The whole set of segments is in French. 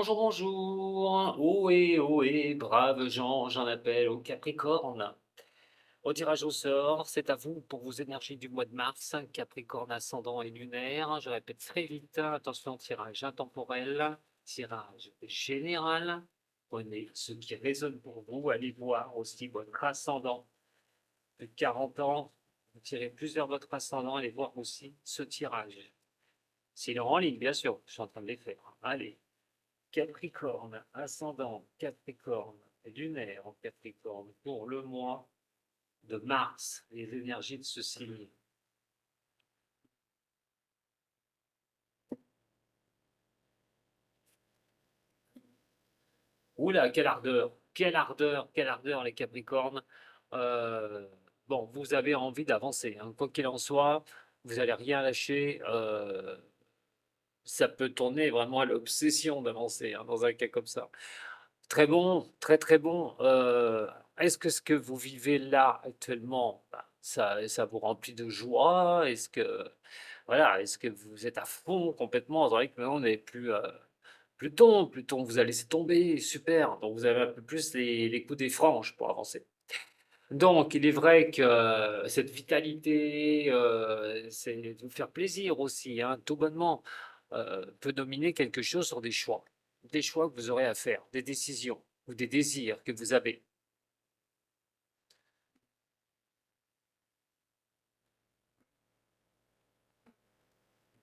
Bonjour, bonjour. Ohé, braves gens, j'en appelle au Capricorne. Au tirage au sort, c'est à vous pour vos énergies du mois de mars, Capricorne ascendant et lunaire. Je répète très vite, attention, tirage intemporel, tirage général. Prenez ce qui résonne pour vous, allez voir aussi votre ascendant de 40 ans. Vous tirez plusieurs votre ascendant, allez voir aussi ce tirage. S'il est en ligne, bien sûr, je suis en train de les faire. Allez. Capricorne, ascendant Capricorne, lunaire en Capricorne pour le mois de mars, les énergies de ce signe. Oula, quelle ardeur les Capricornes. Euh, bon, vous avez envie d'avancer, hein. Quoi qu'il en soit, vous n'allez rien lâcher. Ça peut tourner vraiment à l'obsession d'avancer, hein, dans un cas comme ça. Très bon, très très bon. Est-ce que ce que vous vivez là actuellement, bah, ça vous remplit de joie? Est-ce que voilà, est-ce que vous êtes à fond complètement dans le rythme? On n'est plus Pluton vous a laissé tomber, super. Donc vous avez un peu plus les coups des franges pour avancer. Donc il est vrai que cette vitalité, c'est de vous faire plaisir aussi, hein, tout bonnement, peut dominer quelque chose sur des choix que vous aurez à faire, des décisions ou des désirs que vous avez.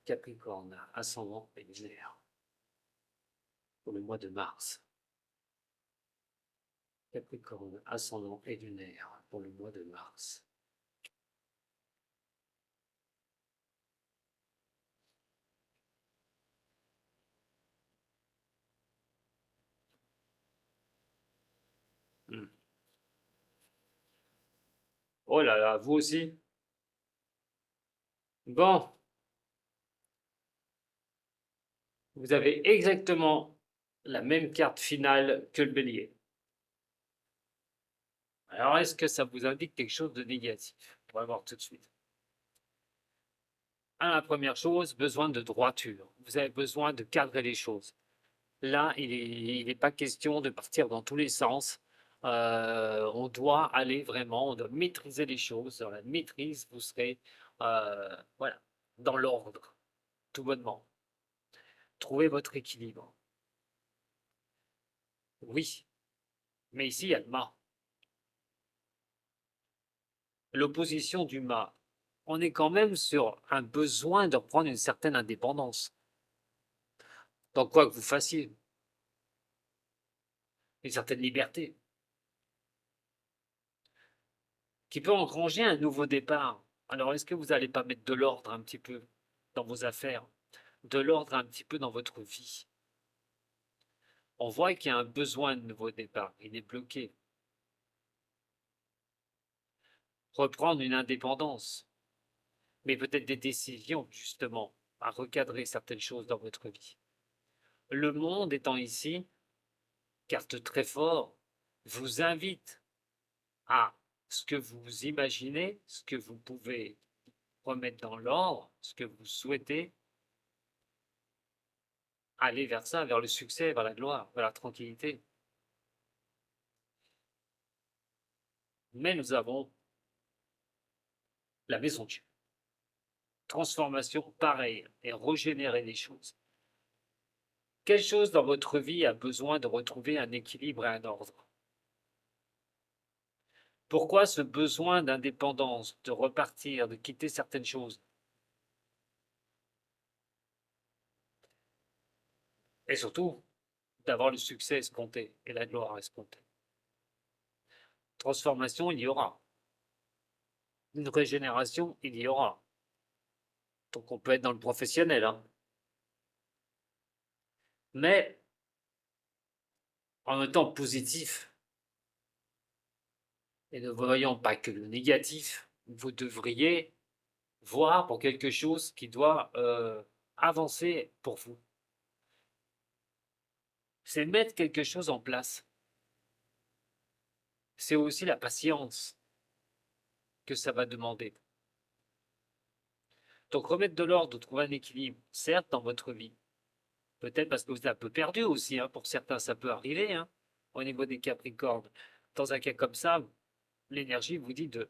Capricorne, ascendant et lunaire pour le mois de mars. Capricorne, ascendant et lunaire pour le mois de mars. Hmm. Oh là là, vous aussi? Bon, vous avez exactement la même carte finale que le bélier. Alors, est-ce que ça vous indique quelque chose de négatif? On va voir tout de suite. La première chose, besoin de droiture. Vous avez besoin de cadrer les choses. Là, il n'est pas question de partir dans tous les sens. On doit aller vraiment, on doit maîtriser les choses. Dans la maîtrise, vous serez voilà, dans l'ordre, tout bonnement. Trouvez votre équilibre. Oui, mais ici, il y a le mât. L'opposition du mât. On est quand même sur un besoin de reprendre une certaine indépendance. Dans quoi que vous fassiez, une certaine liberté, qui peut engranger un nouveau départ. Alors, est-ce que vous n'allez pas mettre de l'ordre un petit peu dans vos affaires, de l'ordre un petit peu dans votre vie? On voit qu'il y a un besoin de nouveau départ, il est bloqué. Reprendre une indépendance, mais peut-être des décisions, justement, à recadrer certaines choses dans votre vie. Le monde étant ici, carte très fort, vous invite à ce que vous imaginez, ce que vous pouvez remettre dans l'ordre, ce que vous souhaitez, aller vers ça, vers le succès, vers la gloire, vers la tranquillité. Mais nous avons la maison de Dieu. Transformation pareille et régénérer les choses. Quelle chose dans votre vie a besoin de retrouver un équilibre et un ordre? Pourquoi ce besoin d'indépendance, de repartir, de quitter certaines choses? Et surtout, d'avoir le succès escompté et la gloire escomptée. Transformation, il y aura. Une régénération, il y aura. Donc on peut être dans le professionnel, hein. Mais en étant positif et ne voyant pas que le négatif, vous devriez voir pour quelque chose qui doit avancer pour vous. C'est mettre quelque chose en place. C'est aussi la patience que ça va demander. Donc remettre de l'ordre, trouver un équilibre, certes dans votre vie, Peut-être parce que vous êtes un peu perdu aussi, hein. Pour certains, ça peut arriver, hein, au niveau des Capricornes. Dans un cas comme ça, l'énergie vous dit de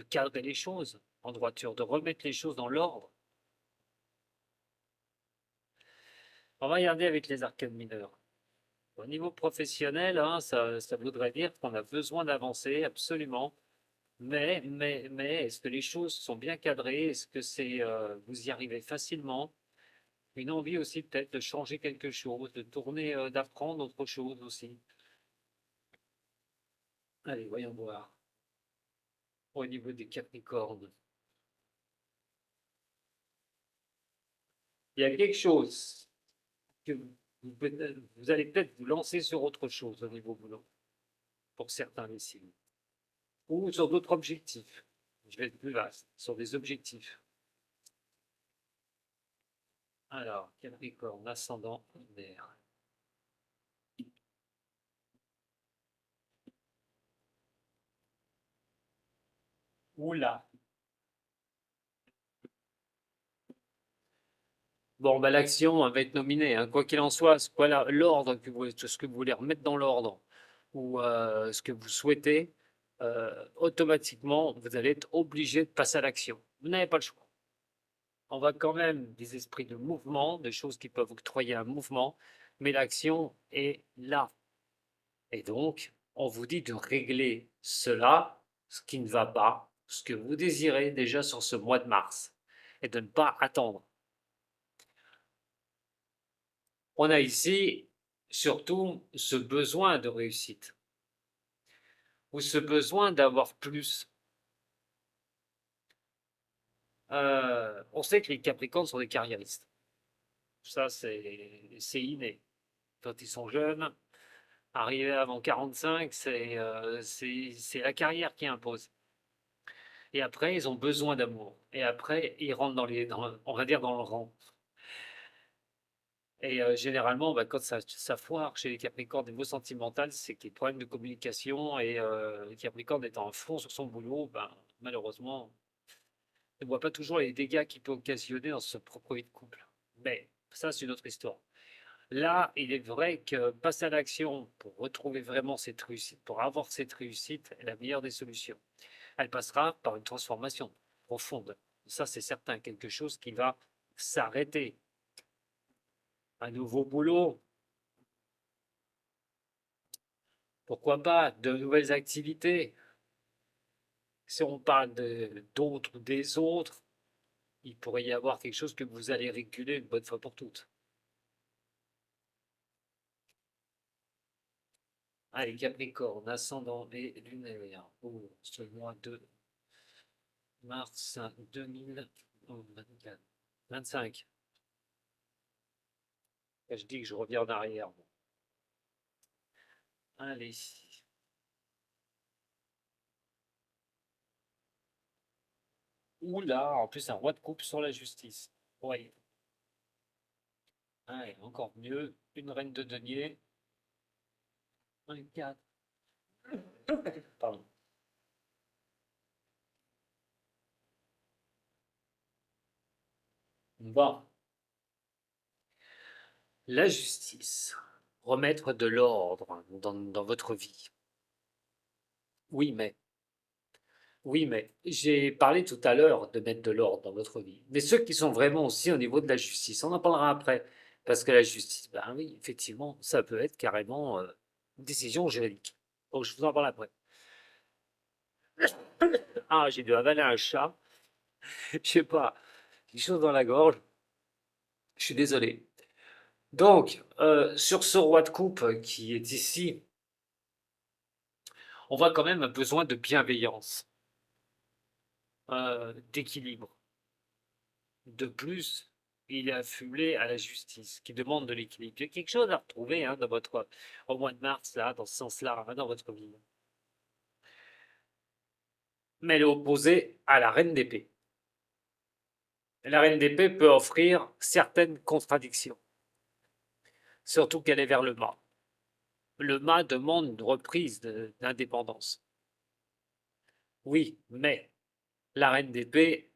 cadrer les choses en droiture, de remettre les choses dans l'ordre. On va regarder avec les arcanes mineurs. Au niveau professionnel, hein, ça voudrait dire qu'on a besoin d'avancer absolument. Mais, est-ce que les choses sont bien cadrées? Est-ce que vous y arrivez facilement? Une envie aussi peut-être de changer quelque chose, de tourner, d'apprendre autre chose aussi. Allez, voyons voir. Au niveau des Capricornes, il y a quelque chose que vous allez peut-être vous lancer sur autre chose au niveau boulot, pour certains ici, ou sur d'autres objectifs. Je vais être plus vaste, sur des objectifs. Alors, Capricorne, ascendant, lunaire. Oula. Bon, bah, l'action va être nominée, hein. Quoi qu'il en soit, l'ordre ce que vous voulez remettre dans l'ordre ou ce que vous souhaitez, automatiquement, vous allez être obligé de passer à l'action. Vous n'avez pas le choix. On va quand même des esprits de mouvement, des choses qui peuvent octroyer un mouvement, mais l'action est là. Et donc, on vous dit de régler cela, ce qui ne va pas, ce que vous désirez déjà sur ce mois de mars, et de ne pas attendre. On a ici surtout ce besoin de réussite, ou ce besoin d'avoir plus. On sait que les Capricornes sont des carriéristes. Ça, c'est inné. Quand ils sont jeunes, arriver avant 45, c'est la carrière qui impose. Et après, ils ont besoin d'amour. Et après, ils rentrent on va dire dans le rang. Et généralement, bah, quand ça foire chez les Capricornes niveau sentimental, c'est qu'il y a des problèmes de communication. Et le Capricorne étant en fond sur son boulot, ben, malheureusement, ne voit pas toujours les dégâts qu'il peut occasionner dans sa propre vie de couple. Mais ça, c'est une autre histoire. Là, il est vrai que passer à l'action pour retrouver vraiment cette réussite, pour avoir cette réussite, est la meilleure des solutions. Elle passera par une transformation profonde. Ça, c'est certain, quelque chose qui va s'arrêter. Un nouveau boulot, pourquoi pas, de nouvelles activités. Si on parle d'autres ou des autres, il pourrait y avoir quelque chose que vous allez réguler une bonne fois pour toutes. Allez, Capricorne, ascendant et lunaire pour ce mois de mars 2024. 25. Je dis que je reviens en arrière. Allez. Oula, en plus un roi de coupe sur la justice. Oui. Allez, encore mieux. Une reine de denier. Un 4. Pardon. Bon. La justice. Remettre de l'ordre dans votre vie. Oui, mais. Oui, mais j'ai parlé tout à l'heure de mettre de l'ordre dans votre vie. Mais ceux qui sont vraiment aussi au niveau de la justice, on en parlera après. Parce que la justice, ben oui, effectivement, ça peut être carrément une décision juridique. Donc je vous en parle après. Ah, j'ai dû avaler un chat. Je sais pas, quelque chose dans la gorge. Je suis désolé. Donc, sur ce roi de coupe qui est ici, on voit quand même un besoin de bienveillance, d'équilibre. De plus, il est affublé à la justice, qui demande de l'équilibre. Il y a quelque chose à retrouver hein, au mois de mars, là, dans ce sens-là, hein, dans votre vie. Mais elle est opposée à la reine d'épée. La reine d'épée peut offrir certaines contradictions, surtout qu'elle est vers le mât. Le mât demande une reprise d'indépendance. Oui, mais la reine d'épée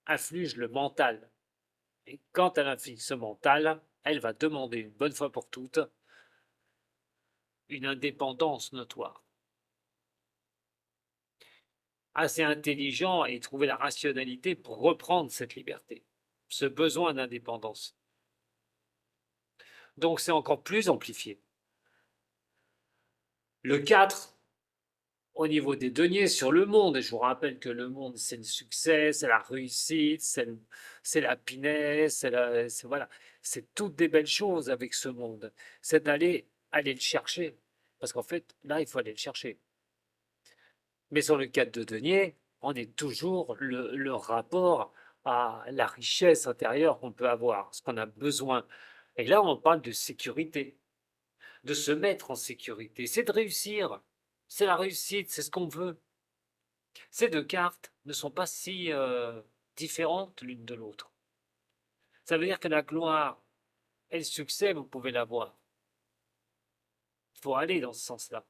inflige le mental. Et quand elle inflige ce mental, elle va demander une bonne fois pour toutes une indépendance notoire. Assez intelligent et trouver la rationalité pour reprendre cette liberté, ce besoin d'indépendance. Donc c'est encore plus amplifié. Le 4, au niveau des deniers sur le monde, et je vous rappelle que le monde, c'est le succès, c'est la réussite, c'est la pinesse, voilà, c'est toutes des belles choses avec ce monde. C'est aller le chercher. Parce qu'en fait, là, il faut aller le chercher. Mais sur le 4 de denier, on est toujours le rapport à la richesse intérieure qu'on peut avoir, ce qu'on a besoin. Et là, on parle de sécurité, de se mettre en sécurité. C'est de réussir. C'est la réussite, c'est ce qu'on veut. Ces deux cartes ne sont pas si différentes l'une de l'autre. Ça veut dire que la gloire et le succès, vous pouvez l'avoir. Il faut aller dans ce sens-là.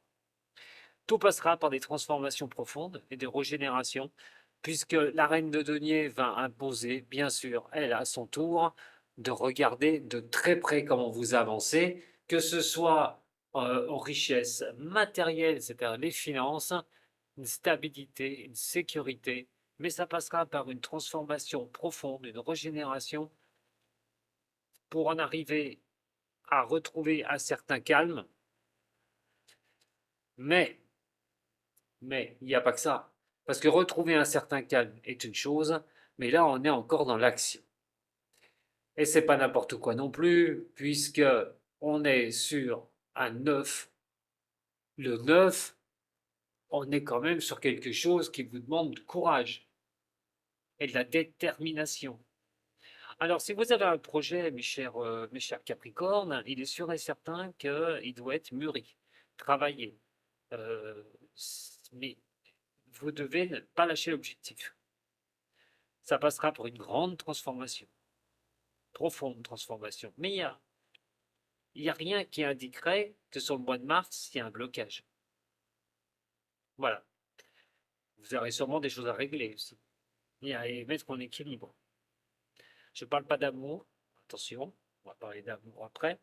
Tout passera par des transformations profondes et des régénérations, puisque la reine de denier va imposer, bien sûr, elle à son tour, de regarder de très près comment vous avancez, que ce soit aux richesses matérielles, c'est-à-dire les finances, une stabilité, une sécurité, mais ça passera par une transformation profonde, une régénération, pour en arriver à retrouver un certain calme. Mais il n'y a pas que ça. Parce que retrouver un certain calme est une chose, mais là, on est encore dans l'action. Et c'est pas n'importe quoi non plus, puisque on est sur un 9. Le 9, on est quand même sur quelque chose qui vous demande du courage et de la détermination. Alors, si vous avez un projet, mes chers Capricornes, il est sûr et certain qu'il doit être mûri, travaillé. Euh, mais vous devez ne pas lâcher l'objectif. Ça passera pour une grande transformation, profonde transformation. Mais il y a rien qui indiquerait que sur le mois de mars, il y a un blocage. Voilà. Vous aurez sûrement des choses à régler aussi. Et à mettre en équilibre. Je ne parle pas d'amour, attention, on va parler d'amour après.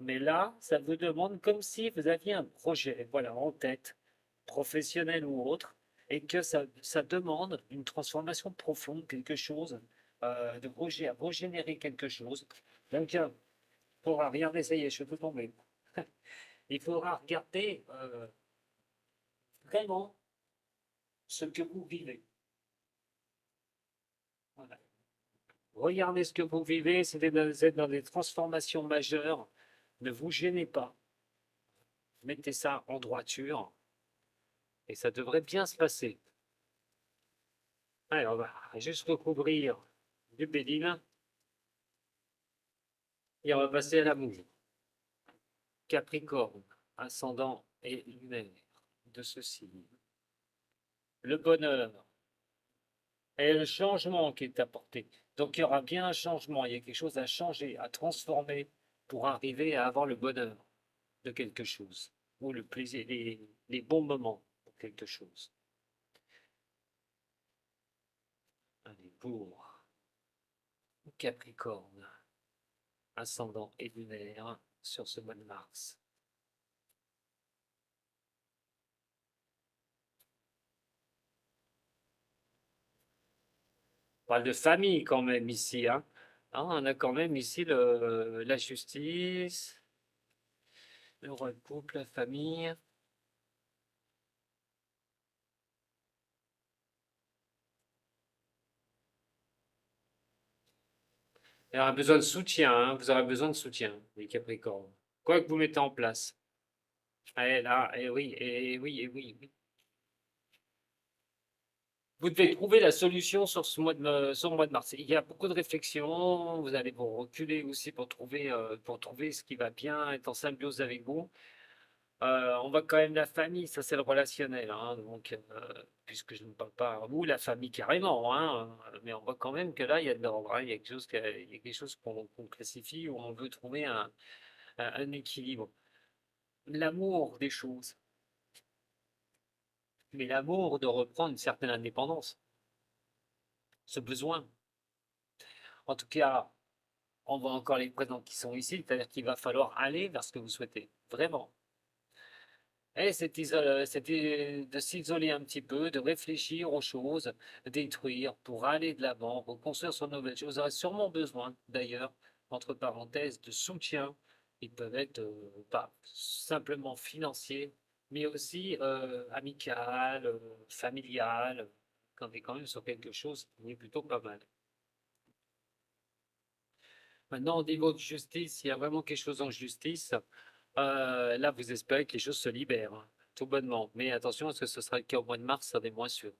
Mais là, ça vous demande comme si vous aviez un projet, voilà, en tête, professionnel ou autre, et que ça demande une transformation profonde, quelque chose, de régénérer quelque chose. Donc, il faudra regarder, ça y est, je peux tomber. Il faudra regarder vraiment ce que vous vivez. Voilà. Regardez ce que vous vivez, vous êtes dans des transformations majeures. Ne vous gênez pas. Mettez ça en droiture et ça devrait bien se passer. Allez, on va juste recouvrir du béline et on va passer à l'amour. Capricorne, ascendant et lunaire de ce signe. Le bonheur et le changement qui est apporté. Donc il y aura bien un changement, il y a quelque chose à changer, à transformer pour arriver à avoir le bonheur de quelque chose, ou le plaisir, les bons moments pour quelque chose. Allez, pour Capricorne, ascendant et lunaire sur ce mois de mars. On parle de famille quand même ici, hein. Hein, on a quand même ici la justice, le couple, la famille. Il y aura besoin de soutien, hein. Vous aurez besoin de soutien, les Capricornes. Quoi que vous mettez en place. Eh là, eh oui, eh oui, eh oui, oui. Vous devez trouver la solution sur le mois de mars. Il y a beaucoup de réflexions. Vous allez vous reculer aussi pour trouver ce qui va bien, être en symbiose avec vous. On voit quand même la famille, ça c'est le relationnel, hein, donc, puisque je ne parle pas, ou la famille carrément, hein, mais on voit quand même que là, il y a de l'ordre, hein, il y a quelque chose qu'on classifie où on veut trouver un équilibre. L'amour des choses, mais l'amour de reprendre une certaine indépendance, ce besoin. En tout cas, On voit encore les présents qui sont ici, c'est-à-dire qu'il va falloir aller vers ce que vous souhaitez, vraiment. Et c'est de s'isoler un petit peu, de réfléchir aux choses, détruire pour aller de l'avant, reconstruire sur de nouvelles choses. Vous aurez sûrement besoin, d'ailleurs, entre parenthèses, de soutien. Ils peuvent être pas simplement financiers, mais aussi amical, familial, quand on est quand même sur quelque chose qui est plutôt pas mal. Maintenant, au niveau de justice, il y a vraiment quelque chose en justice. Là, vous espérez que les choses se libèrent, hein, tout bonnement. Mais attention, est-ce que ce sera le cas au mois de mars? Ça en est moins sûr.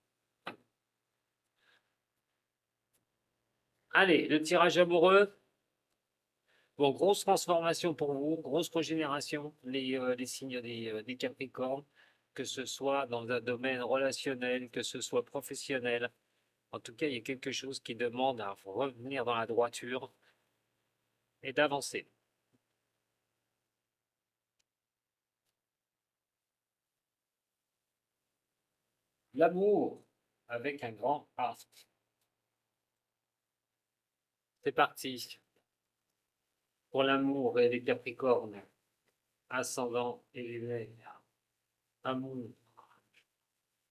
Allez, le tirage amoureux. Bon, grosse transformation pour vous, grosse régénération, les signes des Capricornes, que ce soit dans un domaine relationnel, que ce soit professionnel. En tout cas, il y a quelque chose qui demande à revenir dans la droiture et d'avancer. L'amour, avec un grand A. C'est parti pour l'amour et les Capricornes, ascendant et lunaire. Amour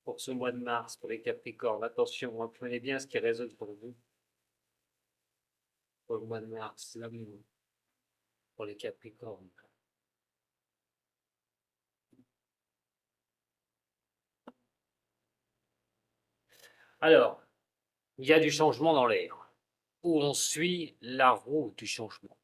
pour ce mois de mars, pour les Capricornes. Attention, apprenez bien ce qui résonne pour vous. Pour le mois de mars, l'amour pour les Capricornes. Alors, il y a du changement dans l'air, où on suit la roue du changement.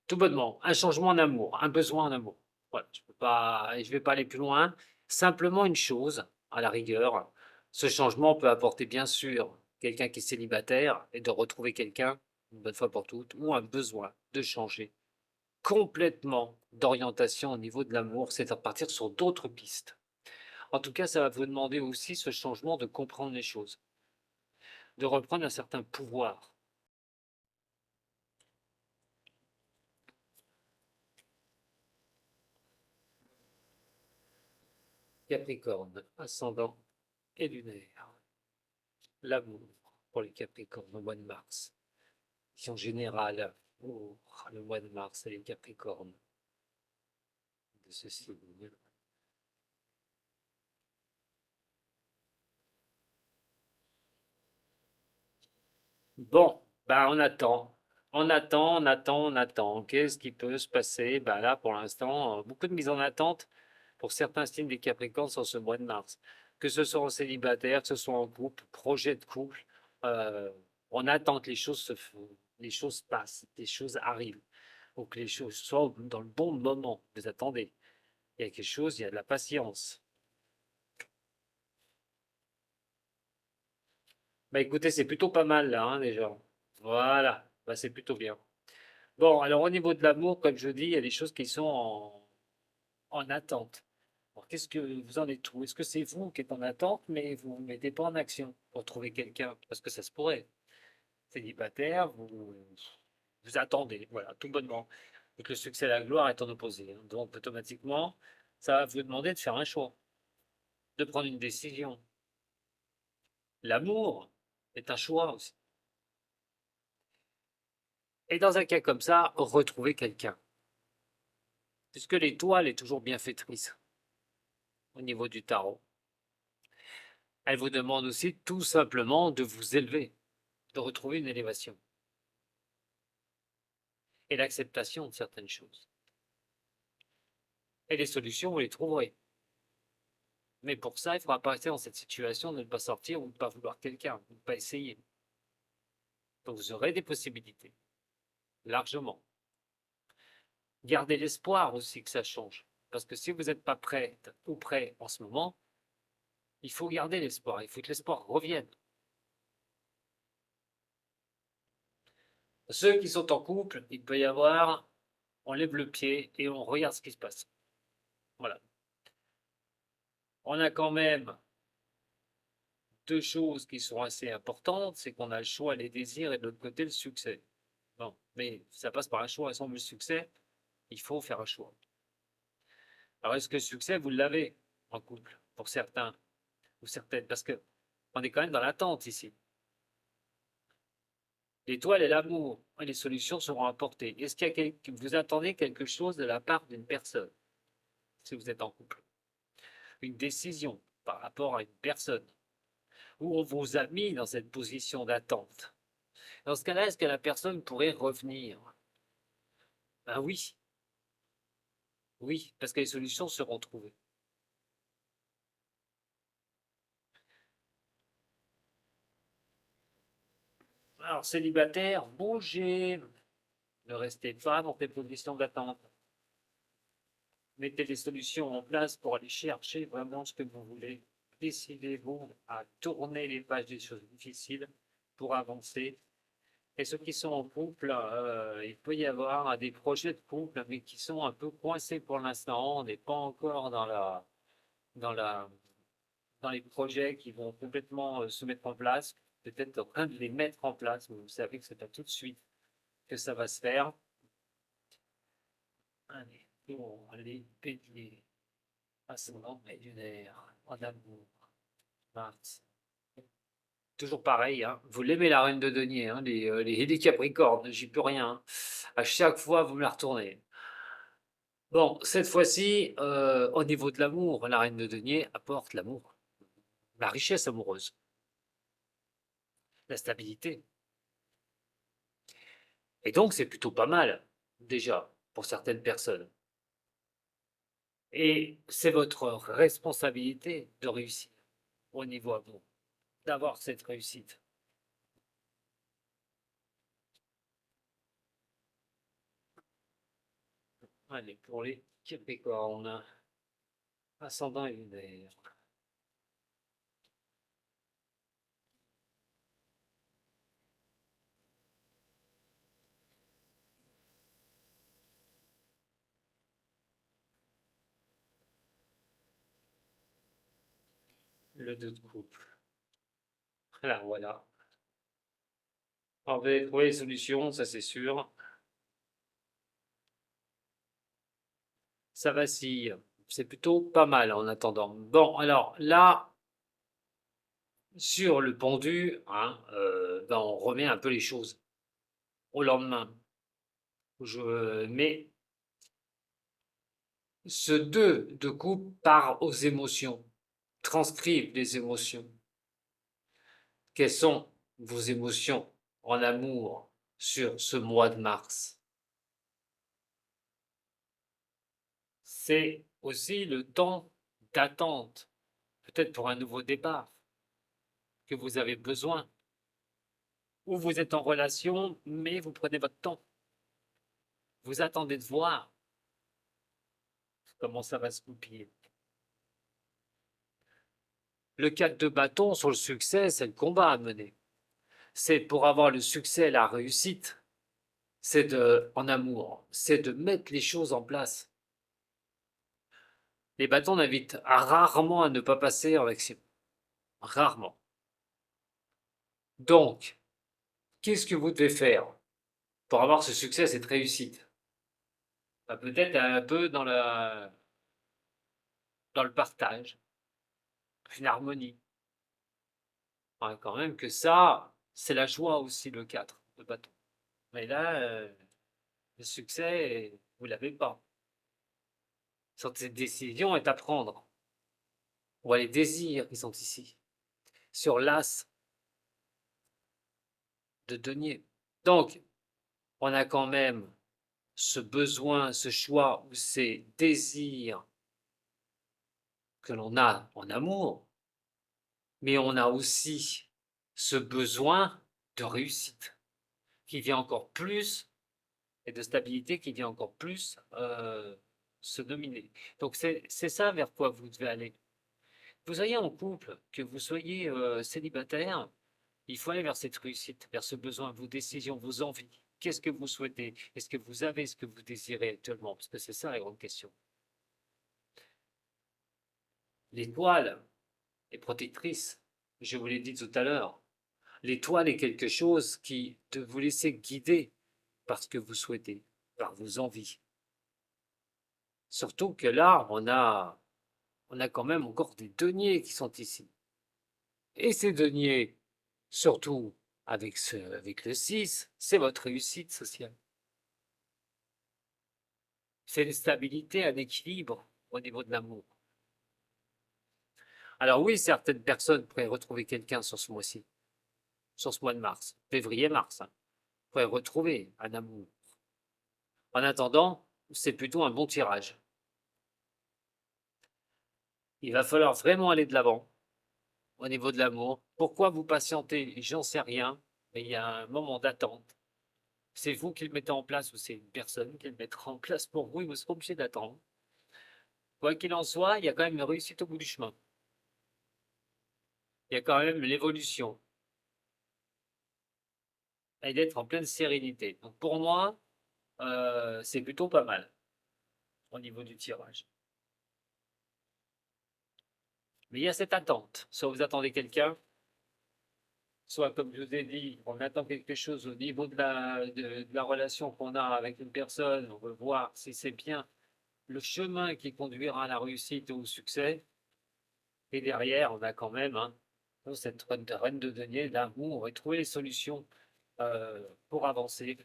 Tout bonnement, un changement en amour, un besoin en amour. Voilà, je vais pas aller plus loin. Simplement une chose, à la rigueur, ce changement peut apporter bien sûr quelqu'un qui est célibataire et de retrouver quelqu'un une bonne fois pour toutes, ou un besoin de changer complètement d'orientation au niveau de l'amour, c'est à partir sur d'autres pistes. En tout cas, ça va vous demander aussi ce changement de comprendre les choses, de reprendre un certain pouvoir. Capricorne, ascendant et lunaire. L'amour pour les Capricornes au mois de mars. Qui en général, pour le mois de mars et les Capricornes de ce signe. Bon, ben on attend. On attend, on attend, on attend. Qu'est-ce qui peut se passer? Ben là, pour l'instant, beaucoup de mises en attente pour certains signes des Capricornes sur ce mois de mars. Que ce soit en célibataire, que ce soit en couple, projet de couple, euh, on attend que les choses les choses passent, les choses arrivent, ou que les choses soient dans le bon moment. Vous attendez. Il y a quelque chose, il y a de la patience. Bah écoutez, c'est plutôt pas mal là, hein, déjà. Voilà, bah, c'est plutôt bien. Bon, alors au niveau de l'amour, comme je dis, il y a des choses qui sont en attente. Alors, qu'est-ce que vous en êtes où? Est-ce que c'est vous qui êtes en attente, mais vous ne vous mettez pas en action pour trouver quelqu'un? Parce que ça se pourrait. Célibataire, vous attendez, voilà, tout bonnement. Et que le succès et la gloire est en opposé, hein. Donc automatiquement, ça va vous demander de faire un choix, de prendre une décision. L'amour est un choix aussi. Et dans un cas comme ça, retrouver quelqu'un. Puisque l'étoile est toujours bienfaitrice au niveau du tarot. Elle vous demande aussi tout simplement de vous élever, de retrouver une élévation et l'acceptation de certaines choses. Et les solutions, vous les trouverez. Mais pour ça, il faudra pas rester dans cette situation de ne pas sortir ou de ne pas vouloir quelqu'un, de ne pas essayer. Donc vous aurez des possibilités, largement. Gardez l'espoir aussi que ça change. Parce que si vous n'êtes pas prête ou prêt en ce moment, il faut garder l'espoir. Il faut que l'espoir revienne. Ceux qui sont en couple, il peut y avoir, on lève le pied et on regarde ce qui se passe. Voilà. On a quand même deux choses qui sont assez importantes, c'est qu'on a le choix, les désirs et de l'autre côté le succès. Bon, mais ça passe par un choix. Et si on veut le succès, il faut faire un choix. Alors est-ce que le succès, vous l'avez en couple, pour certains ou certaines? Parce que on est quand même dans l'attente ici. L'étoile et l'amour, les solutions seront apportées. Est-ce qu'il y a vous attendez quelque chose de la part d'une personne, si vous êtes en couple? Une décision par rapport à une personne, ou on vous a mis dans cette position d'attente. Dans ce cas-là, est-ce que la personne pourrait revenir? Ben oui, oui, parce que les solutions seront trouvées. Alors, célibataire, bougez, ne restez pas dans des positions d'attente. Mettez des solutions en place pour aller chercher vraiment ce que vous voulez. Décidez-vous à tourner les pages des choses difficiles pour avancer. Et ceux qui sont en couple, il peut y avoir des projets de couple, mais qui sont un peu coincés pour l'instant. On n'est pas encore dans la, dans les projets qui vont complètement se mettre en place. Peut-être en train de les mettre en place, mais vous savez que c'est pas tout de suite que ça va se faire. Allez, bon, allez, bélier, ascendant et lunaire, en amour, Mars. Toujours pareil, hein. Vous l'aimez la reine de denier, hein, les capricornes, j'y peux rien, hein. À chaque fois, vous me la retournez. Bon, cette fois-ci, au niveau de l'amour, la reine de denier apporte l'amour, la richesse amoureuse, la stabilité. Et donc, c'est plutôt pas mal, déjà, pour certaines personnes. Et c'est votre responsabilité de réussir au niveau amour, d'avoir cette réussite. Allez, pour les Capricornes, ascendant et lunaire. Le 2 de couple. Alors voilà. On va trouver les solutions, ça c'est sûr. Ça vacille. C'est plutôt pas mal en attendant. Bon, alors là, sur le pendu, hein, ben, on remet un peu les choses au lendemain. Mais ce 2 de coupe part aux émotions, transcrivent les émotions. Quelles sont vos émotions en amour sur ce mois de mars? C'est aussi le temps d'attente, peut-être pour un nouveau départ, que vous avez besoin. Ou vous êtes en relation, mais vous prenez votre temps. Vous attendez de voir comment ça va se goupiller. Le 4 de bâton sur le succès, c'est le combat à mener. C'est pour avoir le succès, la réussite, c'est en amour, c'est de mettre les choses en place. Les bâtons n'invitent rarement à ne pas passer en action. Rarement. Donc, qu'est-ce que vous devez faire pour avoir ce succès, cette réussite? Bah, peut-être un peu dans le partage, une harmonie. Ouais, quand même que ça, c'est la joie aussi, le 4 de bâton. Mais là, le succès, vous ne l'avez pas. Cette décision est à prendre. On voit les désirs qui sont ici, sur l'as de denier. Donc, on a quand même ce besoin, ce choix ou ces désirs que l'on a en amour, mais on a aussi ce besoin de réussite qui vient encore plus et de stabilité qui vient encore plus se dominer. Donc c'est ça vers quoi vous devez aller. Vous soyez en couple, que vous soyez célibataire, il faut aller vers cette réussite, vers ce besoin, vos décisions, vos envies. Qu'est-ce que vous souhaitez? Est-ce que vous avez ce que vous désirez actuellement? Parce que c'est ça la grande question. L'étoile est protectrice, je vous l'ai dit tout à l'heure. L'étoile est quelque chose qui de vous laisser guider par ce que vous souhaitez, par vos envies. Surtout que là, on a quand même encore des deniers qui sont ici. Et ces deniers, surtout avec le 6, c'est votre réussite sociale. C'est une stabilité, un équilibre au niveau de l'amour. Alors oui, certaines personnes pourraient retrouver quelqu'un sur ce mois-ci, sur ce mois de mars, février-mars, hein, pourraient retrouver un amour. En attendant, c'est plutôt un bon tirage. Il va falloir vraiment aller de l'avant au niveau de l'amour. Pourquoi vous patientez? J'en sais rien, mais il y a un moment d'attente. C'est vous qui le mettez en place ou c'est une personne qui le mettra en place pour vous et vous serez obligé d'attendre. Quoi qu'il en soit, il y a quand même une réussite au bout du chemin. Il y a quand même l'évolution et d'être en pleine sérénité. Donc pour moi, c'est plutôt pas mal au niveau du tirage. Mais il y a cette attente. Soit vous attendez quelqu'un, soit comme je vous ai dit, on attend quelque chose au niveau de la relation qu'on a avec une personne. On veut voir si c'est bien le chemin qui conduira à la réussite ou au succès. Et derrière, on a quand même cette reine de denier d'amour et trouver les solutions pour avancer.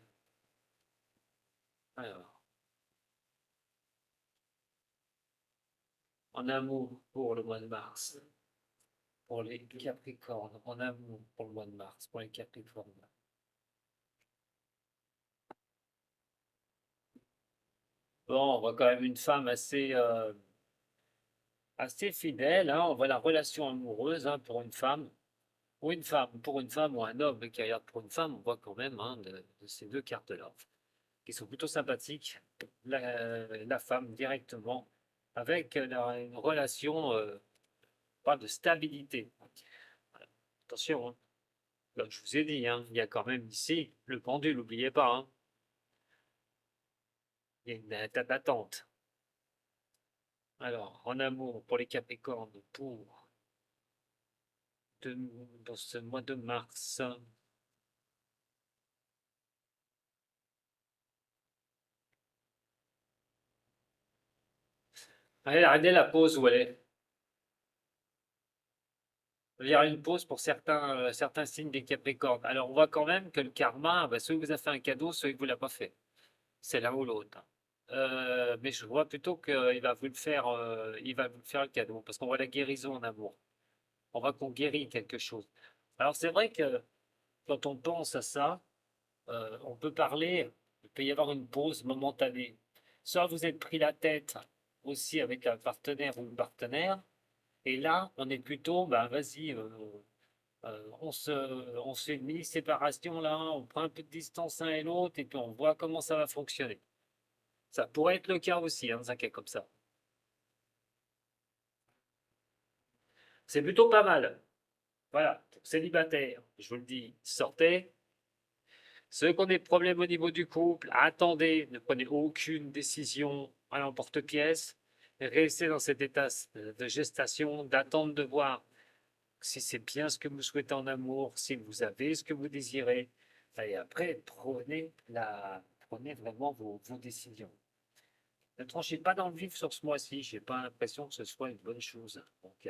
Alors, en amour pour le mois de mars, pour les Capricornes, en amour pour le mois de mars, pour les Capricornes. Bon, on voit quand même une femme assez fidèle, hein. On voit la relation amoureuse pour une femme. Pour une femme ou un homme qui regarde pour une femme, on voit quand même de ces deux cartes-là, qui sont plutôt sympathiques. La femme directement, avec une relation, pas de stabilité. Attention, hein. Comme je vous ai dit, il y a quand même ici le pendule, n'oubliez pas. Il y a une étape d'attente. Alors, en amour pour les Capricornes, dans ce mois de mars. Allez, arrêtez la pause où elle est. Il y aura une pause pour certains signes des Capricornes. Alors, on voit quand même que le karma, soit il vous a fait un cadeau, soit il ne vous l'a pas fait. C'est l'un ou l'autre. Mais je vois plutôt qu'il va vous le faire, il va vous faire le cadeau, parce qu'on voit la guérison en amour. On voit qu'on guérit quelque chose. Alors, c'est vrai que quand on pense à ça, on peut parler, il peut y avoir une pause momentanée. Soit vous êtes pris la tête aussi avec un partenaire ou une partenaire, et là, on est plutôt, ben vas-y, on se fait une mini-séparation là, on prend un peu de distance l'un et l'autre, et puis on voit comment ça va fonctionner. Ça pourrait être le cas aussi, dans un cas comme ça. C'est plutôt pas mal. Voilà, célibataire, je vous le dis, sortez. Ceux qui ont des problèmes au niveau du couple, attendez, ne prenez aucune décision à l'emporte-pièce. Restez dans cet état de gestation, d'attente de voir si c'est bien ce que vous souhaitez en amour, si vous avez ce que vous désirez. Et après, prenez vraiment vos décisions. Ne tranchez pas dans le vif sur ce mois-ci. Je n'ai pas l'impression que ce soit une bonne chose. Donc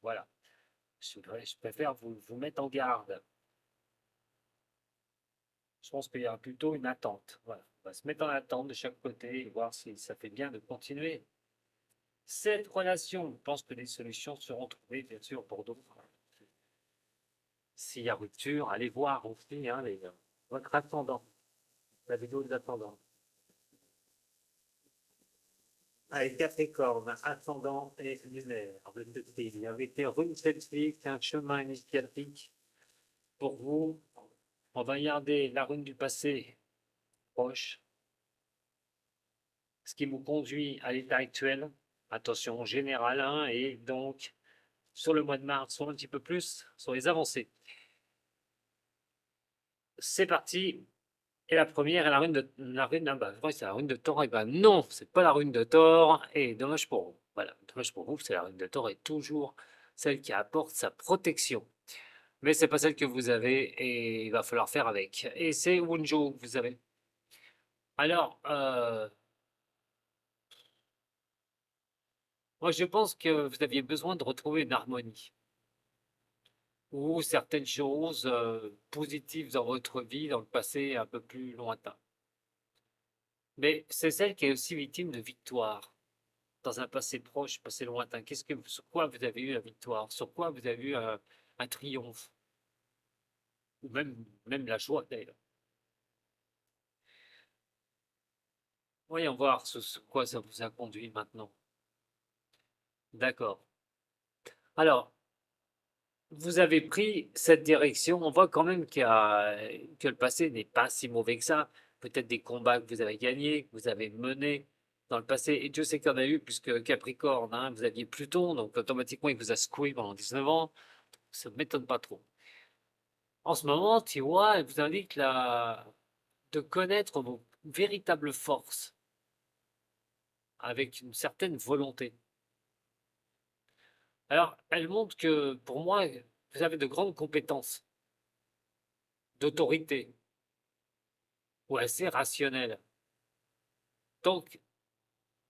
voilà, je préfère vous mettre en garde. Je pense qu'il y aura plutôt une attente. Voilà. On va se mettre en attente de chaque côté et voir si ça fait bien de continuer cette relation. Je pense que des solutions seront trouvées, bien sûr, pour d'autres. S'il y a rupture, allez voir aussi votre attendant, la vidéo des attendants. Allez, Capricorne, ascendant et lunaire. Il y avait été rune celtique, un chemin initiatique pour vous. On va regarder la rune du passé proche, ce qui vous conduit à l'état actuel. Attention générale, et donc sur le mois de mars, soit un petit peu plus sur les avancées. C'est parti. Et la première est c'est la rune de Thor. Et ben non, c'est pas la rune de Thor. Et dommage pour vous. Voilà, dommage pour vous, c'est la rune de Thor est toujours celle qui apporte sa protection. Mais c'est pas celle que vous avez et il va falloir faire avec. Et c'est Wunjo que vous avez. Alors, moi je pense que vous aviez besoin de retrouver une harmonie. ou certaines choses positives dans votre vie, dans le passé un peu plus lointain. Mais c'est celle qui est aussi victime de victoire, dans un passé proche, passé lointain. Sur quoi vous avez eu la victoire? Sur quoi vous avez eu un triomphe? Ou même la joie d'ailleurs. Voyons voir sur quoi ça vous a conduit maintenant. D'accord. Alors, vous avez pris cette direction. On voit quand même que le passé n'est pas si mauvais que ça. Peut-être des combats que vous avez gagnés, que vous avez menés dans le passé. Et Dieu sait qu'il y en a eu, puisque Capricorne, hein, vous aviez Pluton, donc automatiquement, il vous a secoué pendant 19 ans. Ça ne m'étonne pas trop. En ce moment, Tiwa, elle vous indique de connaître vos véritables forces avec une certaine volonté. Alors, elle montre que, pour moi, vous avez de grandes compétences, d'autorité, ou assez rationnelles. Donc,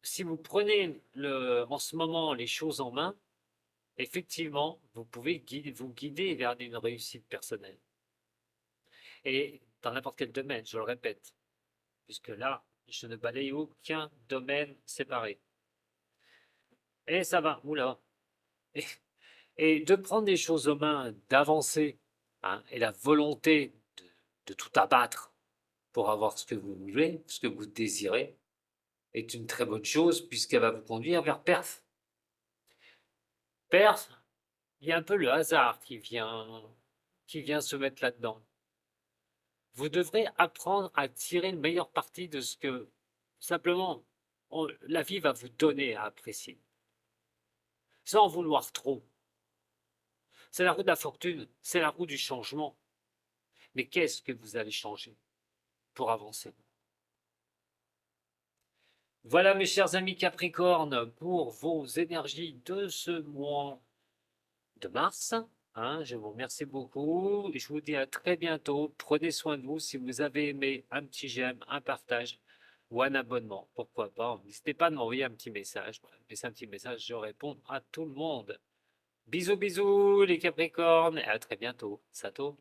si vous prenez en ce moment les choses en main, effectivement, vous pouvez vous guider vers une réussite personnelle. Et dans n'importe quel domaine, je le répète, puisque là, je ne balaye aucun domaine séparé. Et ça va, oula. Et, et de prendre les choses en main, d'avancer, hein, et la volonté de tout abattre pour avoir ce que vous voulez, ce que vous désirez, est une très bonne chose puisqu'elle va vous conduire vers Perth. Perth, il y a un peu le hasard qui vient se mettre là-dedans. Vous devrez apprendre à tirer le meilleur parti de ce que simplement la vie va vous donner à apprécier, sans en vouloir trop. C'est la roue de la fortune, c'est la roue du changement. Mais qu'est-ce que vous allez changer pour avancer? Voilà mes chers amis Capricorne pour vos énergies de ce mois de mars. Hein, je vous remercie beaucoup. Je vous dis à très bientôt. Prenez soin de vous. Si vous avez aimé, un petit j'aime, un partage ou un abonnement, pourquoi pas. N'hésitez pas à m'envoyer un petit message. Laissez un petit message, je réponds à tout le monde. Bisous, bisous les Capricornes et à très bientôt. Sato.